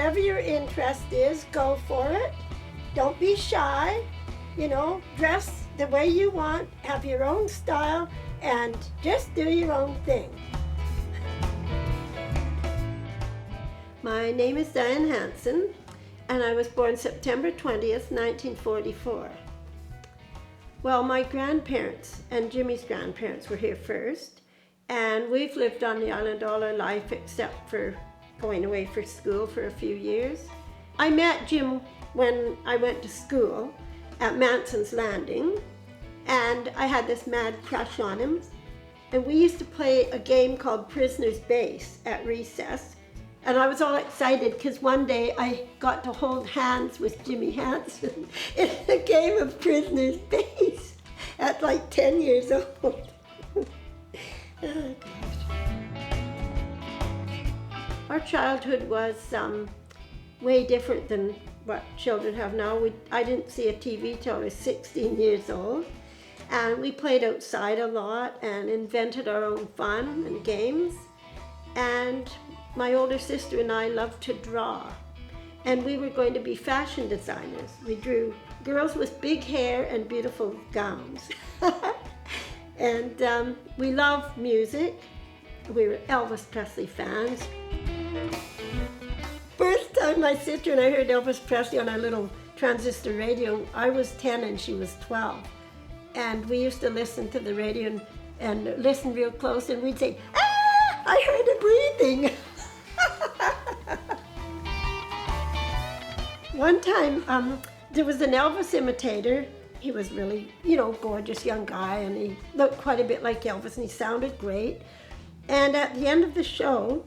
whatever your interest is, go for it. Don't be shy, dress the way you want, have your own style, and just do your own thing. My name is Diane Hansen, and I was born September 20th, 1944. Well, my grandparents and Jimmy's grandparents were here first, and we've lived on the island all our life except for going away for school for a few years. I met Jim when I went to school at Manson's Landing, and I had this mad crush on him. And we used to play a game called Prisoner's Base at recess. And I was all excited because one day I got to hold hands with Jimmy Hansen in a game of Prisoner's Base at like 10 years old. Oh, our childhood was way different than what children have now. I didn't see a TV till I was 16 years old. And we played outside a lot and invented our own fun and games. And my older sister and I loved to draw. And we were going to be fashion designers. We drew girls with big hair and beautiful gowns. And we loved music. We were Elvis Presley fans. First time my sister and I heard Elvis Presley on our little transistor radio, I was 10 and she was 12. And we used to listen to the radio and listen real close, and we'd say, "Ah, I heard a breathing." One time, there was an Elvis imitator. He was really, gorgeous young guy, and he looked quite a bit like Elvis, and he sounded great. And at the end of the show,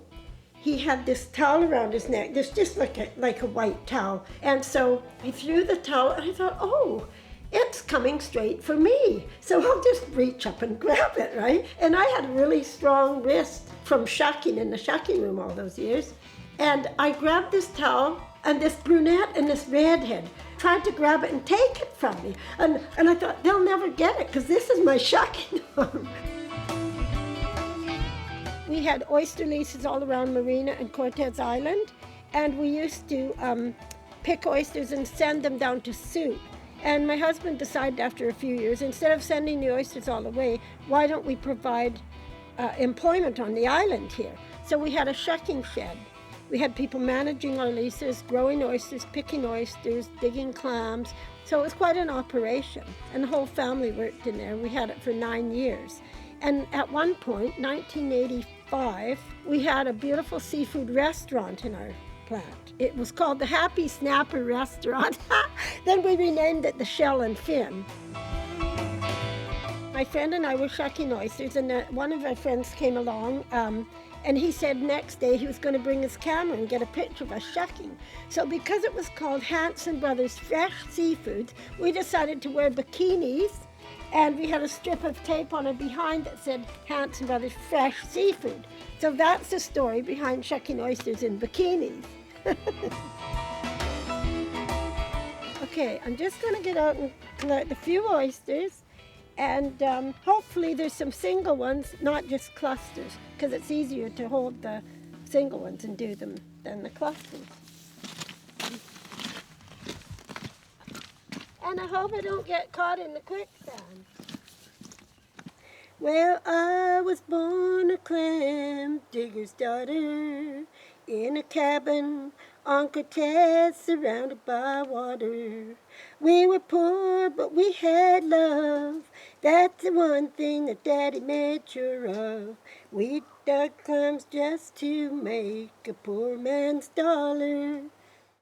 he had this towel around his neck, this just like a white towel. And so he threw the towel, and I thought, oh, it's coming straight for me. So I'll just reach up and grab it, right? And I had a really strong wrist from shucking in the shucking room all those years. And I grabbed this towel, and this brunette and this redhead tried to grab it and take it from me. And I thought, they'll never get it because this is my shucking arm. We had oyster leases all around Marina and Cortes Island, and we used to pick oysters and send them down to soup. And my husband decided after a few years, instead of sending the oysters all away, why don't we provide employment on the island here? So we had a shucking shed. We had people managing our leases, growing oysters, picking oysters, digging clams. So it was quite an operation, and the whole family worked in there. We had it for 9 years. And at one point, 1985, we had a beautiful seafood restaurant in our plant. It was called the Happy Snapper Restaurant. Then we renamed it the Shell and Fin. My friend and I were shucking oysters, and one of our friends came along, and he said next day he was going to bring his camera and get a picture of us shucking. So because it was called Hansen Brothers Fresh Seafood, we decided to wear bikinis, and we had a strip of tape on it behind that said Hansen Brothers Fresh Seafood. So that's the story behind shucking oysters in bikinis. Okay, I'm just going to get out and collect a few oysters, and hopefully there's some single ones, not just clusters, because it's easier to hold the single ones and do them than the clusters. And I hope I don't get caught in the quicksand. Well, I was born a clamdigger's daughter in a cabin on Cortes, surrounded by water. We were poor, but we had love. That's the one thing that Daddy made sure of. We dug clams just to make a poor man's dollar.